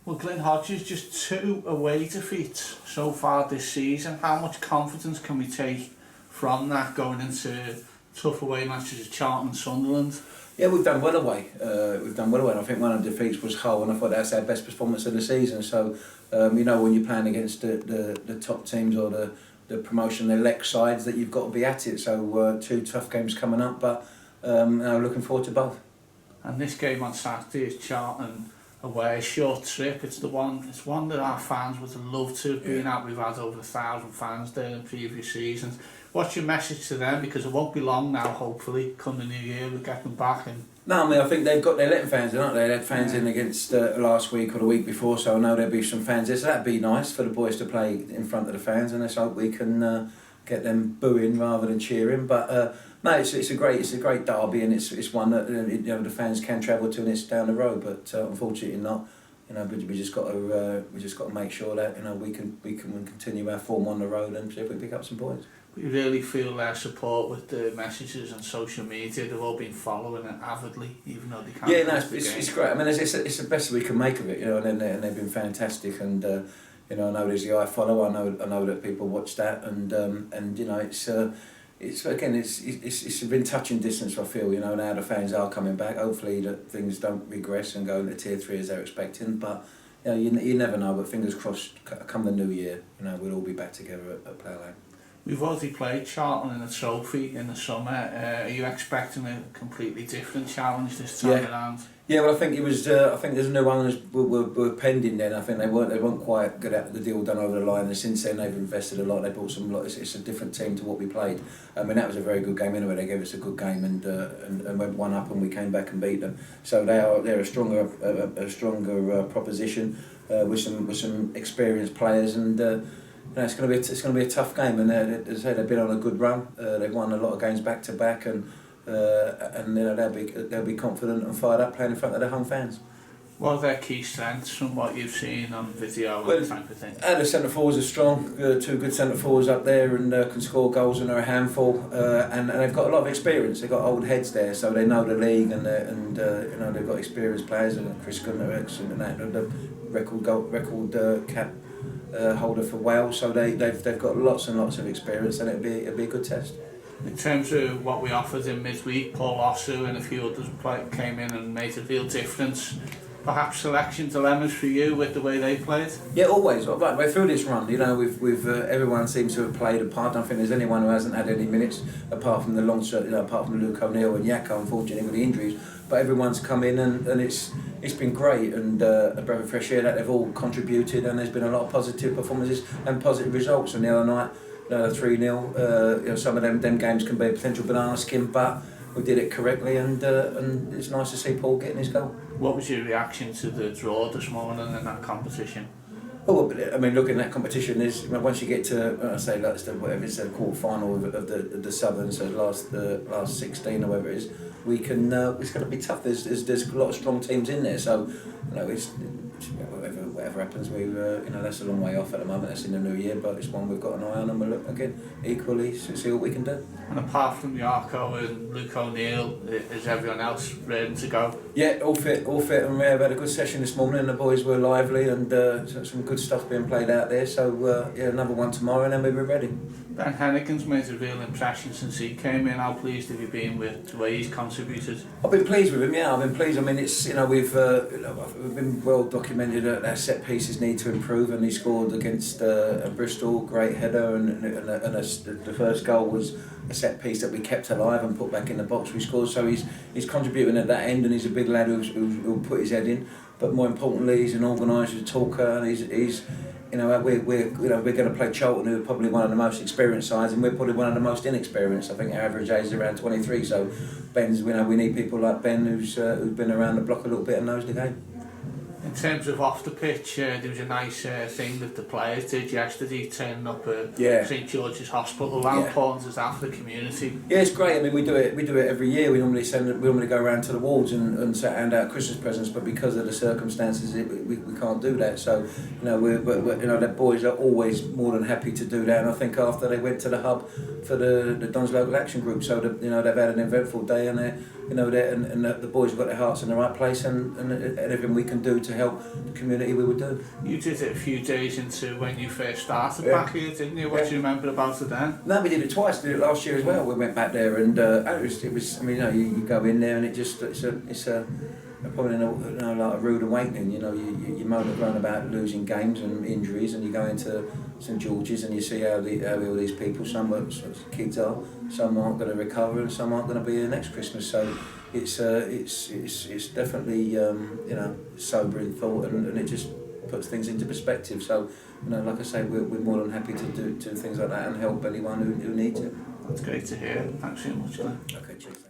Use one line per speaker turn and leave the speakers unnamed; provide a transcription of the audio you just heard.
Well, Glyn Hodges just 2 away defeats so far this season. How much confidence can we take from that going into tough away matches at Charlton and Sunderland?
Yeah, we've done well away. And I think one of the defeats was Hull, and I thought that's our best performance of the season. So, when you're playing against the top teams or the promotion elect sides, that you've got to be at it. So, 2 tough games coming up, but looking forward to both.
And this game on Saturday is Charlton away, a short trip. It's one that our fans would have loved to have been at. We've had over 1,000 fans there in previous seasons. What's your message to them? Because it won't be long now, hopefully, come the new year, we'll get them back.
No, I mean, I think they're letting fans in, aren't they? They had fans in against last week or the week before, so I know there'll be some fans there. So that'd be nice for the boys to play in front of the fans, and let's hope we can get them booing rather than cheering. But no, it's a great derby, and it's one that the fans can travel to, and it's down the road. But unfortunately not. But we just got to make sure that we can continue our form on the road and see if we pick up some points.
We really feel their support with the messages on social media. They've all been following it avidly, even though they can't.
Yeah, no, it's great. I mean, it's the best we can make of it, and they've been fantastic. And I know there's the iFollow. I know that people watch that, and it's been touching distance. I feel now the fans are coming back. Hopefully that things don't regress and go into tier 3 as they're expecting. But you never know. But fingers crossed, come the new year, we'll all be back together at Plough Lane.
We've already played Charlton in a trophy in the summer. Are you expecting a completely different challenge this time around? Yeah,
well, I think it was. I think there's no owners were pending then. I think they weren't quite good at the deal done over the line. And since then, they've invested a lot. They brought some. It's a different team to what we played. I mean, that was a very good game anyway. They gave us a good game and went 1 up, and we came back and beat them. So they're a stronger proposition with some experienced players and. It's going to be a tough game, and as I say, they've been on a good run. They've won a lot of games back to back, and they'll be confident and fired up playing in front of their home fans.
What are their key strengths from what you've seen on video and that type of thing?
The centre forwards are strong. 2 good centre forwards up there and can score goals and are a handful. And they've got a lot of experience. They've got old heads there, so they know the league and they've got experienced players. And Chris Gunner, excellent, and the record cap. Holder for Wales, so they've got lots and lots of experience, and it'll be a good test.
In terms of what we offered in midweek, Paul Ossu and a few others came in and made a real difference. Perhaps selection dilemmas for you with the way they played?
Yeah, always. Right way through this run, we've everyone seems to have played a part. I don't think there's anyone who hasn't had any minutes apart from the apart from Luke O'Neill and Yako, unfortunately with the injuries. But everyone's come in and it's been great and a breath of fresh air that they've all contributed, and there's been a lot of positive performances and positive results. And the other night, 3-0. Some of them games can be a potential banana skin, but we did it correctly, and it's nice to see Paul getting his goal.
What was your reaction to the draw this morning in that competition?
Well, I mean, looking at that competition is once you get to that's the quarter final of the Southern, so the last 16 or whatever it is, we can. It's going to be tough. There's a lot of strong teams in there, so it's whatever happens, that's a long way off at the moment. That's in the new year, but it's one we've got an eye on, and we'll look again equally to see what we can do.
And apart from Yako and Luke O'Neill, is everyone else ready to go?
Yeah, all fit, and we've had a good session this morning. The boys were lively, and some good stuff being played out there. So another one tomorrow, and then we'll be ready.
Ben Hennigan's made a real impression since he came in. How pleased have you been with the way he's contributed?
I've been pleased with him. Yeah, I've been pleased. I mean, it's we've been well documented that our set pieces need to improve, and he scored against Bristol, great header, and the first goal was a set piece that we kept alive and put back in the box. We scored, so he's contributing at that end, and he's a big lad who'll put his head in. But more importantly, he's an organiser, a talker, and he's. We're going to play Charlton, who are probably one of the most experienced sides, and we're probably one of the most inexperienced. I think our average age is around 23. So Ben's, we need people like Ben who's been around the block a little bit and knows the game.
In terms of off the pitch, there was a nice thing that the players did yesterday, turning up at St George's Hospital. How important is that for the community?
Yeah, it's great. I mean, we do it every year. We normally go around to the wards and hand out Christmas presents, but because of the circumstances, we can't do that. So, the boys are always more than happy to do that. And I think after they went to the hub for the Dons Local Action Group, so they've had an eventful day, and you know, and the boys have got their hearts in the right place, and anything we can do to help the community, we would do.
You did it a few days into when you first started
Yeah.
back here, didn't you? What do you remember about it then?
No, we did it twice. Did it last year as well. We went back there, and it was. I mean, you know, you go in there, and it's probably like a rude awakening. You know, you moan and groan about losing games and injuries, and you go into St George's and you see how all these people, some kids are, some aren't going to recover, and some aren't going to be here next Christmas. So it's definitely you know, sobering thought, and it just puts things into perspective. So, you know, like I say, we're more than happy to do things like that and help anyone who needs it.
That's great to hear. Thanks very much, Glyn.
Okay, cheers.